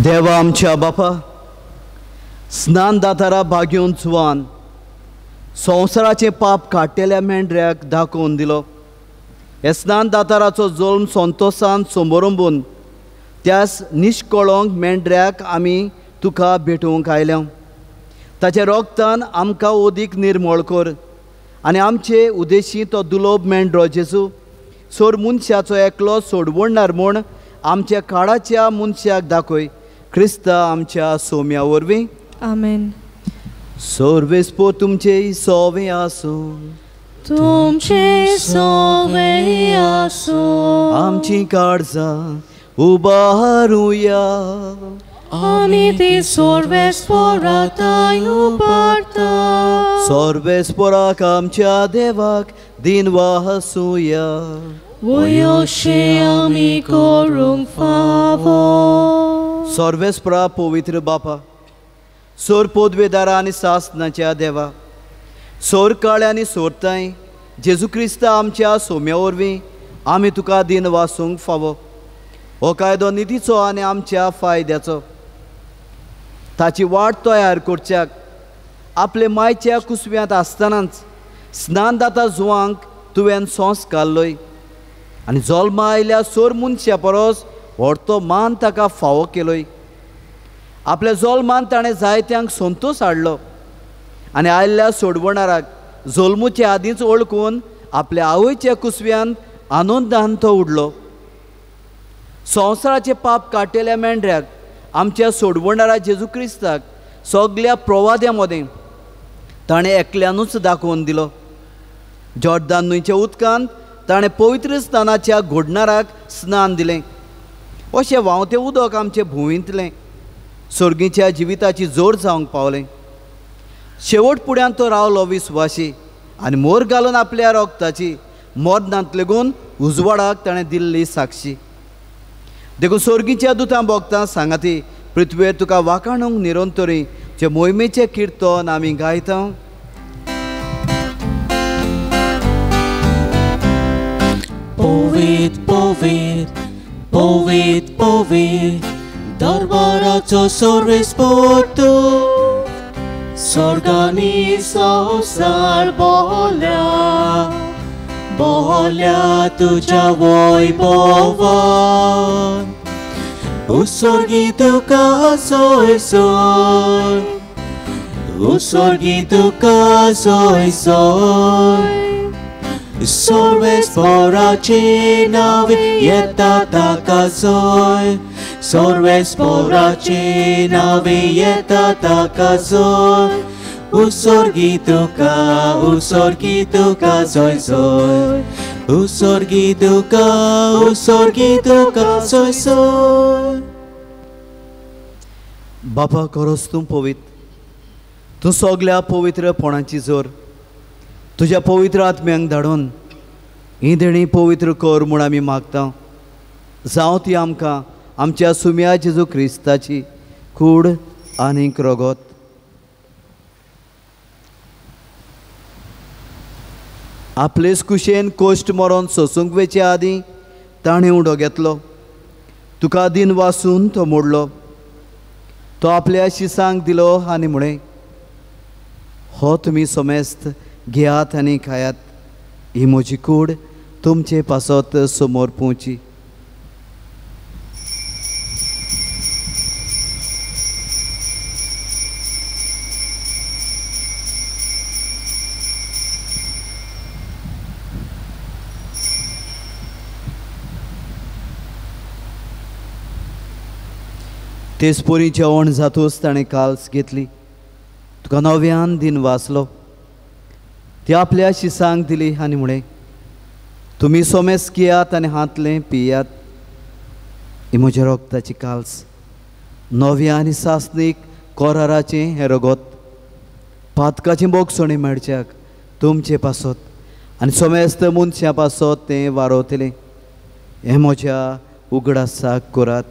देवा आमच्या बापा, स्नान दातारा भाग्योन चुवान संवसाराचें पाप काडटेल्या मेंढऱ्याक दाखोवन दिलो. हे स्नान दाताराचो जल्म संतोशान समोरंबून त्या निश्कळोंक मेंढऱ्याक आमी तुका भेटूंक आयल्या. ताच्या रोगतान आमकां ओदीक निर्मळ कर आनी आमचे उदेशी तो दुलोब मेंढरो जेजू सोर मनशाचो एकलो सोडवणार म्हूण आमच्या काळाच्या मनशाक दाखय. क्रिस्ता आमच्या सोम्या वरवीं. आमेन. सर्वेस्पो तुमचे सोवे आसूं. तुमचे सोवे आसूं. आमची काळजां उबारुया. आमी ती सर्वेस्पराताय उबारता. सर्वेस्पराक आमच्या देवाक दिनवासूया. वयोशे आमी करूंक फावो. सर्वेस्परा पवित्र बापा, सोर पदवेदारा आनी सासनाच्या देवा, सोर काळ आनी सोरताय जेजू क्रिस्ता आमच्या सोम्या वरवीं आमी तुका दिन वासूंक फावो. हो कायदो निधीचो आनी आमच्या फायद्याचो. ताची वाट तयार करच्याक आपले मायच्या कुसव्यांत आसतनाच स्नानदाता जुवांक तुवें संस्कारलोय आनी जल्मा आयल्या सोर मनशा परस व्हडतो मान ताका फावो केलोय. आपल्या जल्मान ताणें जायत्यांक संतोश हाडलो आनी आयल्ल्या सोडवणाराक जल्मुचे आदींच वळखून आपल्या आवयच्या कुसव्यांत आनंदान तो उडलो. संवसाराचे पाप काडटेल्या मेंढऱ्याक आमच्या सोडवणारा जेजू क्रिस्ताक सगळ्या प्रवाद्यां मदें ताणें एकल्यानूच दाखोवन दिलो. जॉर्दान न्हंयच्या उदकांत ताणें पवित्र स्थानाच्या घोडणाराक स्नान दिलें. अशें व्हांवतें उदक आमचे भुंयेंतलें सर्गीच्या जिविताची जोड जावंक पावलें. शेवट फुड्यान तो रावलो विस्वासी आनी मोर घालून आपल्या रोगताची मरणांत लेगून उजवाडाक ताणें दिल्ली साक्षी. देखून सर्गीच्या दुतां भोगतां सांगाती पृथ्वीर तुका वाखाणूंक निरंतरी जे मोहिमेचें किर्तन आमी गायता. पोवीत पोवीत पोवीत पोवीत दरबाराचो सर्वेस्पर तूं. स्वर्गांनी संवसार बोहल्या बोहल्या तुज्या वैभवान. उसर्गी तुका सोय सोय. उसर्गी तुका सोय सोय. सर्वेस्पराचे नावे येता ताका सोय. सर्वेस्पराचे नावे येता ताका सोय. उसर्गी तुका सोय सोय. उसर्गी तुका सोय सोय. बापा खरोच तूं पवित्र. तूं सगल्या पवित्रपणाची जोर तुज्या पवित्र आत्म्यांक धाडून ही देणी पवित्र कर म्हूण आमी मागता. जावं ती आमकां आमच्या सुम्या जेजू क्रिस्ताची कूड आनीक रगत. आपलेच कुशेन कोश्ट मरोन सोसूंक वेचे आदीं ताणें उडो घेतलो. तुका दिन वासून तो मोडलो. तो आपल्या शिसांक दिलो आनी म्हळें, हो तुमी समेस्त घेयात आनी खायात. ही म्हजी कूड तुमचे पासत समोर पोवची. तेच पोरी जेवण जातूच ताणें काल्स घेतली. तुका नव्यान दिन वाचलो. ती आपल्या शिसांक दिली आनी म्हळें, तुमी सोमेस घेयात आनी हातलें पियात. ही म्हज्या रोगताची काल्स नव्या आनी सासनीक कोराराचें हें रगत पातकाचें बोगसणें मेळच्याक तुमचे पासत आनी सोमेस्त मनशां पासत तें वारोतलें हें म्हज्या उगडासाक करात.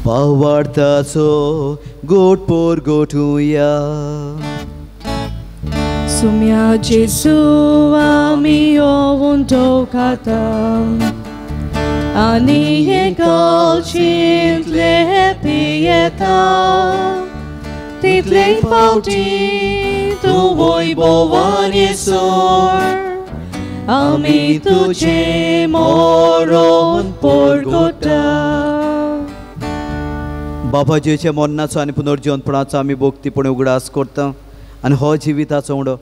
भावार्थाचो गोटपोर गोठुया. सुम्या जेसू आमी येवन दोखाता आनी हे गालचिंतले पियेता तितले फावटी तूं वैभवान येसोर आमी तुजे मरण परगोता. बापाजीच्या मरणाचो आनी पुनर्जीवनपणाचो आमी भोक्तीपण उगडास करता आनी हो जिविताचो उंडो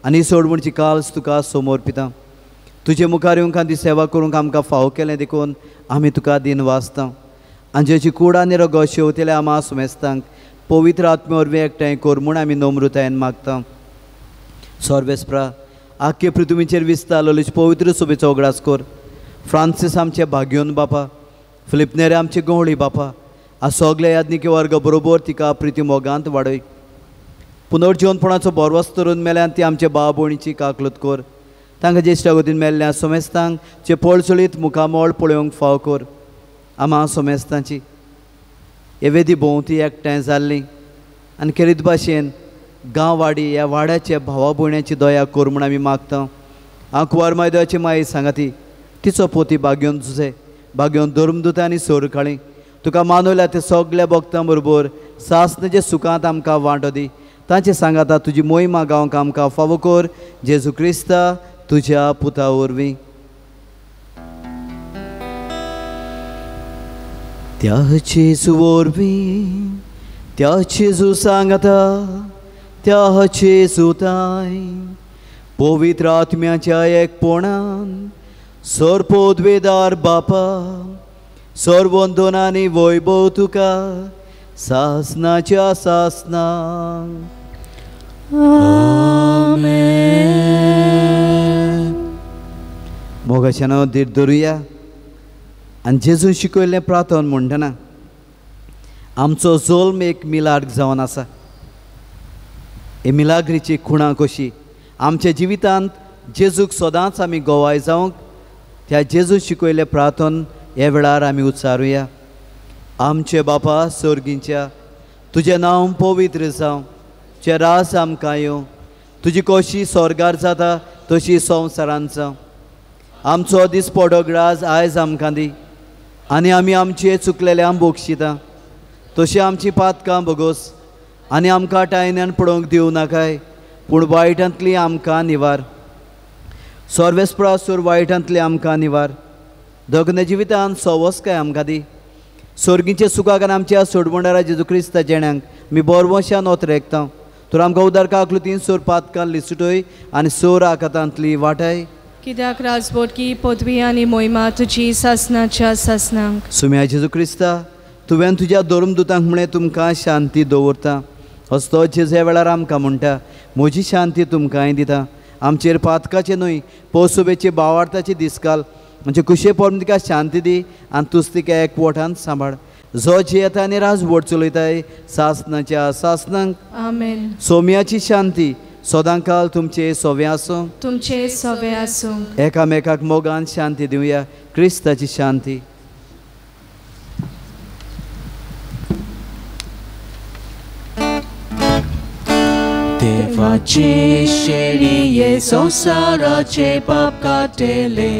आनी सोडवणची काल्स तुका समोर पिता. तुजे मुखार येवंक आनी सेवा करूंक आमकां फाव केलें देखून आमी तुका दिन वाचता. आनी जेची कूड आनी रगत शेवतेले आमा सुमेस्तांक पवित्र आत्मे वरवीं एकठांय कर म्हूण आमी नम्रतायेन मागता. सर्वेस्प्रा आख्खे पृथ्वीचेर विस्तारलेले पवित्र सुबेचो उगडास कर. फ्रांसीस आमचे भाग्योन बापा, फिलिपनेरे आमचे गवळी बापा, आ सगळे याज्ञिके वर्ग बरोबर तिका प्रिती मोगांत वाडय. पुनर्जीवनपणाचो बरवस तरून मेल्यान ती आमच्या भाव भयणीची काकलूत कर. तांकां ज्येश्ठागतीन मेल्ल्या सोमेस्तांक जे पळसुळीत मुखामोळ पळोवंक फाव कर. आमा सोमेस्तांची येवेदी भोंवती एकठांय जाल्लीं आनी खेरीत भाशेन गांव वाडी ह्या वाड्याच्या भावा भयण्याची दया कर म्हूण आमी मागता. हांव कुंवार मायदळाची माई सांगाती तिचो पोती भाग्योन झुजे भाग्योन धर्मदूता आनी सोर काळी तुका मानवल्या ते सगळ्या भक्तां बरोबर सासणाच्या सुखांत आमकां वांटो दी. तांचे सांगाता तुजी मोहिमा गावंक आमकां फावो कर. जेजू क्रिस्ता तुज्या पुता वरवीं. त्या जेजू वरवीं त्या जेजू सांगाता त्या जेजू ताय पवित्र आत्म्याच्या एकपणान सर्पोद्वेदार बापा सर्वंदोनानी वैभव तुका सासनाच्या सासना. आमेन. मोगाच्यान धीर धरुया आनी जेजून शिकयल्लें प्रार्थन म्हणटना आमचो जल्म एक मिलाग्र जावन आसा. हे मिलाग्रीची खुणां कशी आमच्या जिवितांत जेजूक सदांच आमी गोवाय जावंक त्या जेजू शिकयल्लें प्रार्थन ह्या वेळार आमी उच्चारुया. आमचे बापा सर्गींच्या तुजें नांव पवित्र जावं. तुजें रास आमकां येवं. तुजी कशी स्वर्गार जाता तशी संवसारांत जावं. आमचो दिसपडो ग्रास आयज आमकां दी आनी आमी आमचे चुकलेल्यांक बोगशिता तशी आमची पातकां बोगोस आनी आमकां टायन्यान पडोवंक दिवं नाकाय पूण वायटांतली आमकां निवार. सर्वेस्परासूर वायटांतली आमकां निवार. दोगने जिवितांत सवस्काय आमकां दी. सर्गीचे सुखाक आनी आमच्या सोडवणारा जेजू क्रिस्ता जेण्यांक मी बोरवोशान वत रेखता. तर आमकां उदार काकलुतीन सोर पातकां लिसुटय आनी सोर आकातांतली वाटाय. कित्याक राजबोटकी पदवी आनी मोहिमा तुजी सासनाच्या सासनांक. सुम्या जेजू क्रिस्ता तुवें तुज्या धर्मदुतांक म्हणे तुमकां शांती दवरता. हस्तो जेजू ह्या वेळार आमकां म्हणटा म्हजी शांती तुमकांय दिता. आमचेर पातकाचे न्हय पोसुबेचे भावार्थाचे दिसकाल म्हणजे कुशे पडून तिका शांती दी आनी तुज तिका एकवटान सांबाळ. जो जियेता आनी राजवट चलयताय सासनाच्या सासनांक. आमेन. सोम्याची शांती सदांकाल तुमचे सोवे आसूं. तुमचे सोवे आसूं. एकामेकाक मोगान शांती दिवया. क्रिस्ताची शांती. देवाचे शेळये संसाराचे पाप काटेले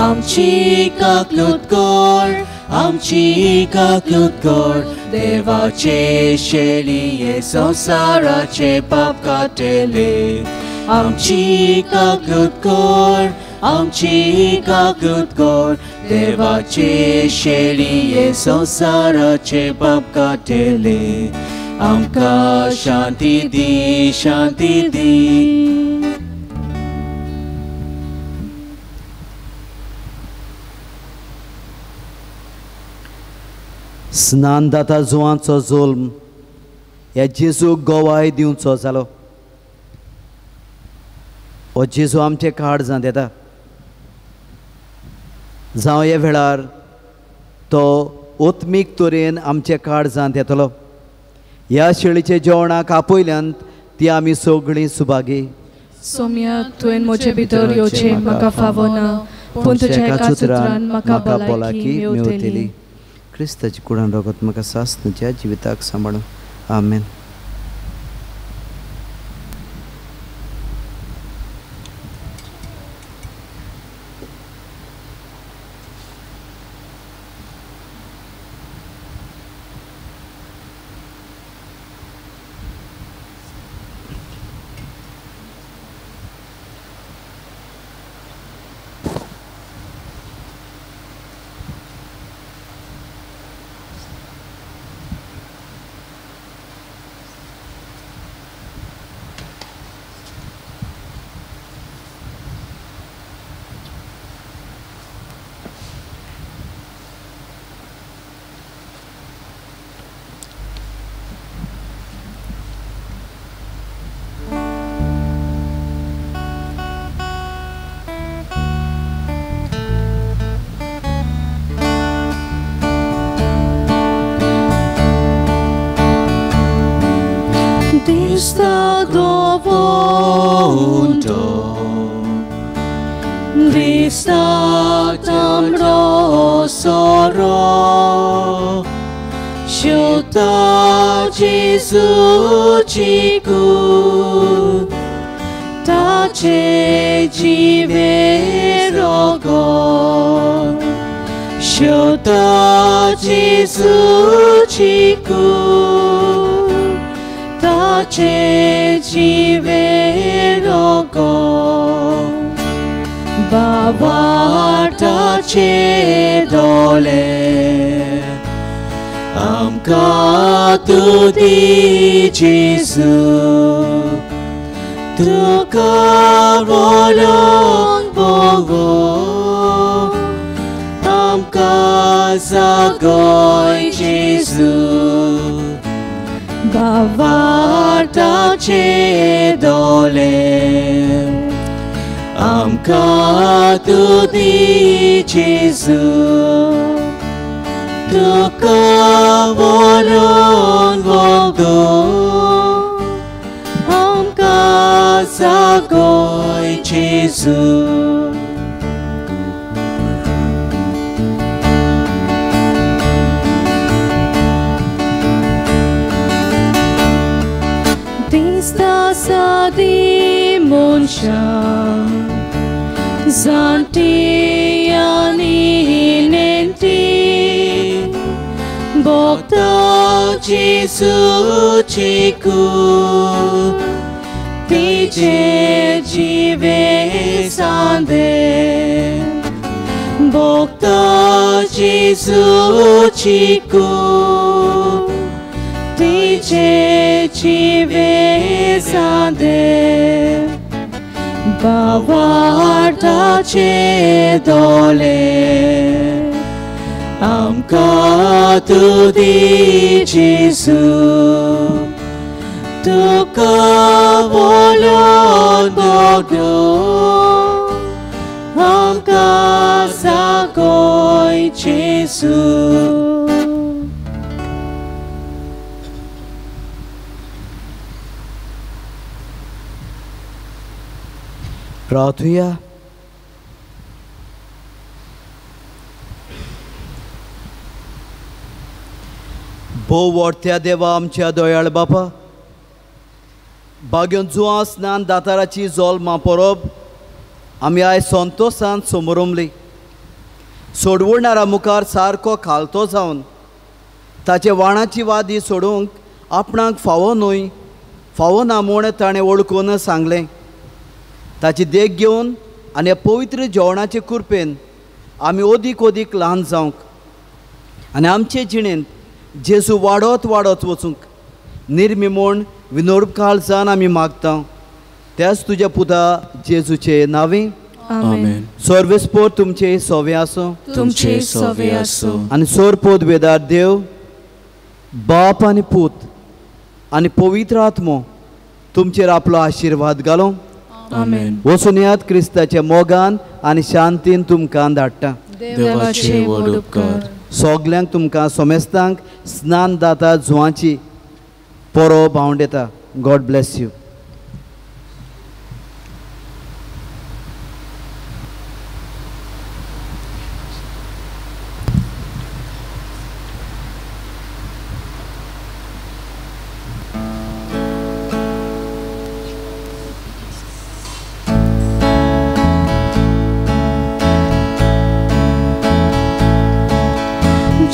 आमची काकलूत कर आमची काकलूत कर. देवाचे शेळये संसाराचे पाप काटेले आमची काकलूत कर आमची काकलूत कर. देवाचे शेळये संसाराचे पाप काटेले आमकां शांती दी शांती दी. स्नानदाता जुवांचो जल्म ह्या जेजूक गोवाय दिवचो जालो. हो जेजू आमचे काड जावन येता जावं हे वेळार तो ओत्मीक तरेन आमचे काड जावन येतलो. ह्या शेळीचे जेवणाक आपयल्यान ती आमी सगळीं सुभागी. सोम्याक तुवें म्हजे भितर येवचें म्हाका फावना, पूण तुज्या एका उतरान म्हाका भलायकी मेवतली. क्रिस्ताची कुडान रगत म्हाका सासणेच्या जिविताक सांबाळूं. आमेन. Dista dovunto, dista tamro soro, shuta Gesù cicu, ta ce jiverogo, shuta Gesù cicu. Ce jiverogo bavarta ce dole amka tu di Gesù tu kavolon Bogu amka zagoi Gesù bavarta ce dole amka tu di Gesù tu kavolon Bogu amka zagoi Gesù. Sa di munsha zanti ani nenti bokta Gesù ciku tice jive sande bokta Gesù ciku tice jive sande bavarta ce dole amka tu di Gesù tu kavolon Bogu amka zagoi Gesù. प्रार्थूया. भोव व्हडत्या देवा आमच्या दोयाळ बापा, बागेन जुआसनान दाताराची जोल मापरब आमी आयज संतोशान समोरमली. सोडवणारा मुखार सारको खालतो जावन ताचे वाणाची वादी सोडूंक आपणाक फावो न्हय फावो ना म्हूण ताणें वळखून सांगलें. ताची देख घेवन आनी ह्या पवित्र जेवणाचे कृपेन आमी ओदीक ओदीक ल्हान जावंक आनी आमचे जिणेंत जेजू वाडत वाडत वचूंक निर्मी म्हूण विनोदकाळजान आमी मागता. त्याच तुज्या पुता जेजूचे नांवे. आमेन. सर्वेस्पोर तुमचे सोवे आसो. तुमचे सोवे आसो. आनी सोरपोद वेदार देव बाप आनी पूत आनी पवित्र आत्मो तुमचेर आपलो आशिर्वाद घालो. आमेन. वचून येयात क्रिस्ताच्या मोगान आनी शांतीन तुमकां धाडटा. देवाचे व्हड उपकार. सगल्यांक तुमकां सोमेस्तांक स्नान दाता जुवांची परो भावंडेता. God bless you.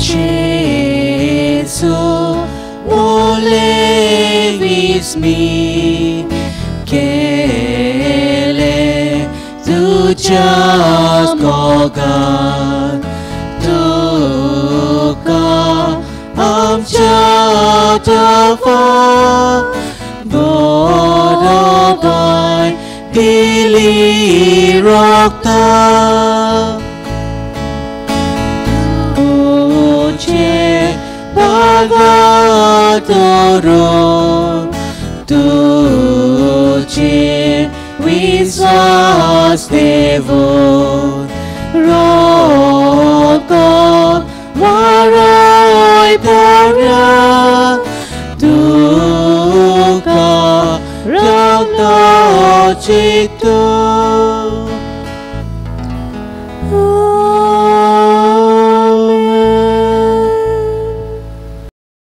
Jesu, olevis mi, kele tujas gogat, tuka amcha tafa, bodogai dili rokta. Adoro Tuce visas devot Roko Maroi Pora Tuka Rakta Citu